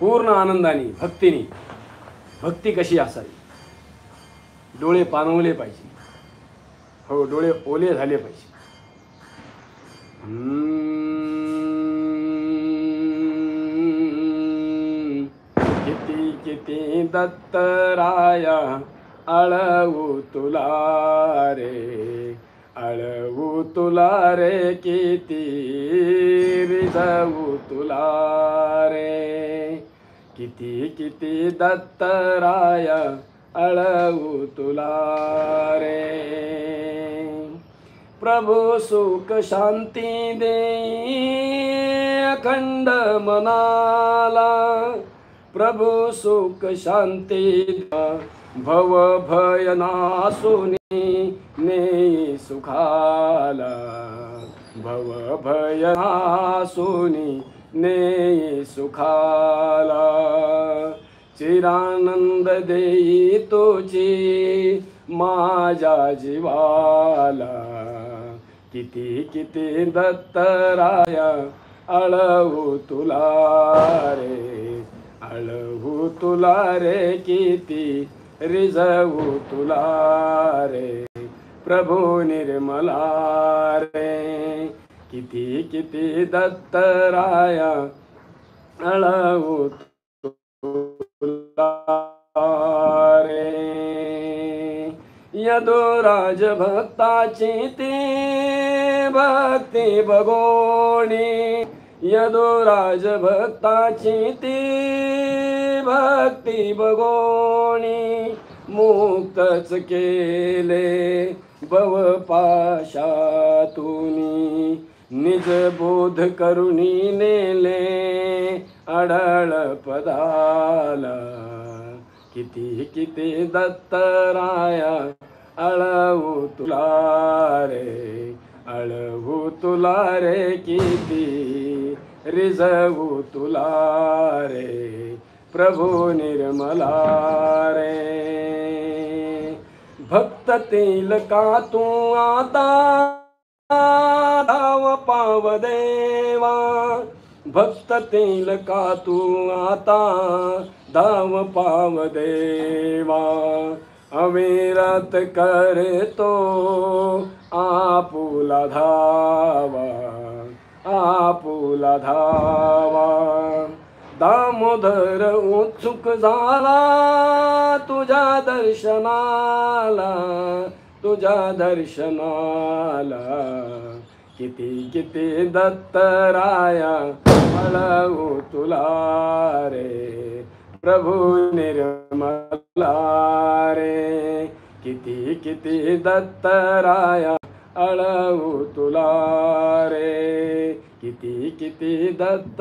पूर्ण आनंदाने भक्तीने, भक्ती कशी असावी, डोळे पाणवले पाहिजे, हो डोळे ओले झाले पाहिजे. किती किती दत्तराया आळवू तुला रे, आळवू तुला रे, किती रिझवू तुला रे. किती किती दत्तराया आळवू तुला रे. प्रभू सुख शांती दे अखंड मनाला, प्रभू सुख शांती भव भय नासूनी ने सुखाला, भव भय नासूनी ने सुखाला. चिरानंद देई तुझी माझ्या जीवाला. किती किती दत्तराया आळवू तुला रे, आळवू तुला रे, किती रिझवू तुला रे. प्रभू निर्मला रे. किती किती दत्तराया आळवू तुला रे. यदुराज भक्ताची ती भक्ती बघोणी, यदुराज भक्ताची ती भक्ती बघोणी. मुक्तच केले भवपाशातूनी, निज बोध करुणी नेले आढळ पदाला. किती किती दत्तराया आळवू तुला रे, आळवू तुला रे, किती रिझवू तुला रे. प्रभू निर्मला रे. भक्त तिलका तू आता धाव पाव देवा, भक्त तिलका तू आता धाव पाव देवा. अविरत करतो आपुला धावा, आपुला धावा. दामोदर उत्सुक झाला तुझ्या दर्शनाला, तुझ्या दर्शनाला. किती किती दत्तराया आळवू तुला रे, प्रभू निर्मला रे. किती किती दत्तराया आळवू तुला रे, किती किती दत्त